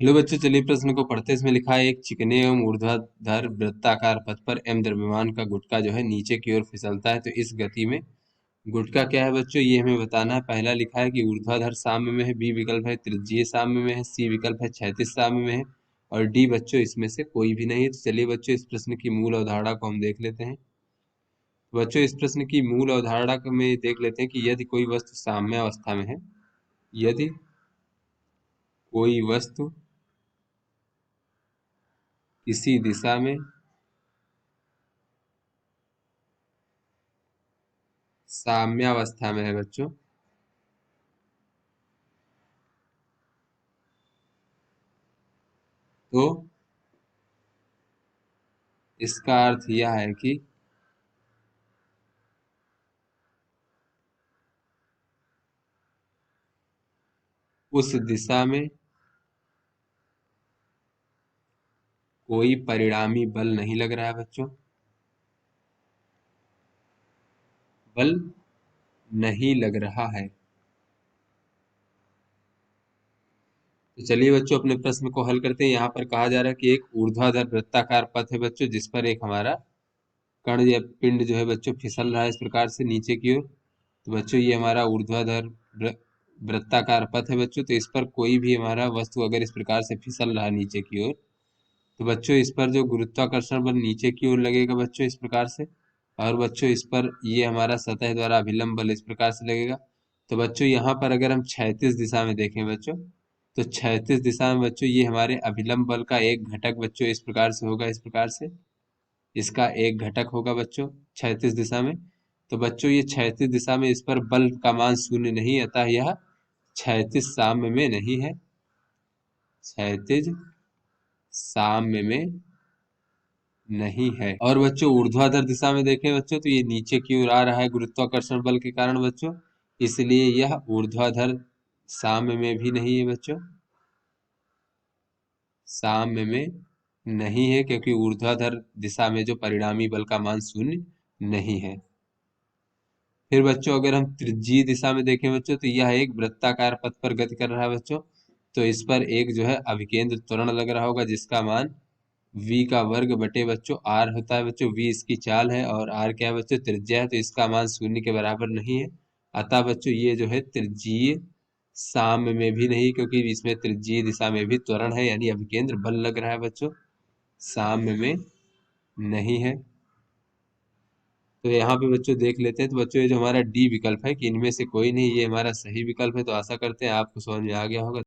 Hello बच्चों, चलिए प्रश्न को पढ़ते हैं। इसमें लिखा है एक चिकने एवं ऊर्ध्वाधर वृत्ताकार पथ पर एम द्रव्यमान का गुटका जो है नीचे की ओर फिसलता है, तो इस गति में गुटका क्या है बच्चों, ये हमें बताना है। पहला लिखा है कि ऊर्ध्वाधर साम्य में है, बी विकल्प है त्रिज्यीय साम्य में है, सी विकल्प है क्षैतिज साम्य में है, और डी बच्चों इसमें से कोई भी नहीं है। तो चलिए बच्चों इस प्रश्न की मूल अवधारणा को हम देख लेते हैं। तो बच्चों इस प्रश्न की मूल अवधारणा को में देख लेते हैं कि यदि कोई वस्तु साम्य अवस्था में है, यदि कोई वस्तु किसी दिशा में साम्यावस्था में है बच्चों, तो इसका अर्थ यह है कि उस दिशा में कोई परिणामी बल नहीं लग रहा है बच्चों, बल नहीं लग रहा है। तो चलिए बच्चों अपने प्रश्न को हल करते हैं। यहाँ पर कहा जा रहा है कि एक ऊर्ध्वाधर वृत्ताकार पथ है बच्चों, जिस पर एक हमारा कण या पिंड जो है बच्चों फिसल रहा है इस प्रकार से नीचे की ओर। तो बच्चों ये हमारा ऊर्ध्वाधर वृत्ताकार पथ है बच्चों, तो इस पर कोई भी हमारा वस्तु अगर इस प्रकार से फिसल रहा है नीचे की ओर, तो बच्चों इस पर जो गुरुत्वाकर्षण बल नीचे की ओर लगेगा बच्चों इस प्रकार से, और बच्चों इस पर ये हमारा सतह द्वारा अभिलंब बल इस प्रकार से लगेगा। तो बच्चों यहाँ पर अगर हम क्षैतिज दिशा में देखें बच्चों, तो क्षैतिज दिशा में बच्चों ये हमारे अभिलंब बल का एक घटक बच्चों इस प्रकार से होगा, इस प्रकार से इसका एक घटक होगा बच्चों क्षैतिज दिशा में। तो बच्चों ये क्षैतिज दिशा में इस पर बल का मान शून्य नहीं, अतः यह क्षैतिज साम्य में नहीं है, क्षैतिज साम्य में नहीं है। और बच्चों ऊर्ध्वाधर दिशा में देखें बच्चों, तो ये नीचे की ओर आ रहा है गुरुत्वाकर्षण बल के कारण बच्चों, इसलिए यह ऊर्ध्वाधर साम्य में भी नहीं है बच्चों, साम्य में नहीं है, क्योंकि ऊर्ध्वाधर दिशा में जो परिणामी बल का मान शून्य नहीं है। फिर बच्चों अगर हम त्रिज्यीय दिशा में देखें बच्चों, तो यह एक वृत्ताकार पथ पर गति कर रहा है बच्चों, तो इस पर एक जो है अभिकेंद्र त्वरण लग रहा होगा, जिसका मान v का वर्ग बटे बच्चों r होता है बच्चों। v इसकी चाल है और r क्या है बच्चों, त्रिज्या है, तो इसका मान शून्य के बराबर नहीं है। अतः बच्चों ये जो है त्रिज्यीय साम्य में भी नहीं, क्योंकि इसमें त्रिज्यीय दिशा में भी त्वरण है, यानी अभिकेंद्र बल लग रहा है बच्चों, साम्य में नहीं है। तो यहाँ पे बच्चों देख लेते हैं। तो बच्चों ये जो हमारा डी विकल्प है कि इनमें से कोई नहीं, ये हमारा सही विकल्प है। तो आशा करते हैं आपको समझ में आ गया होगा।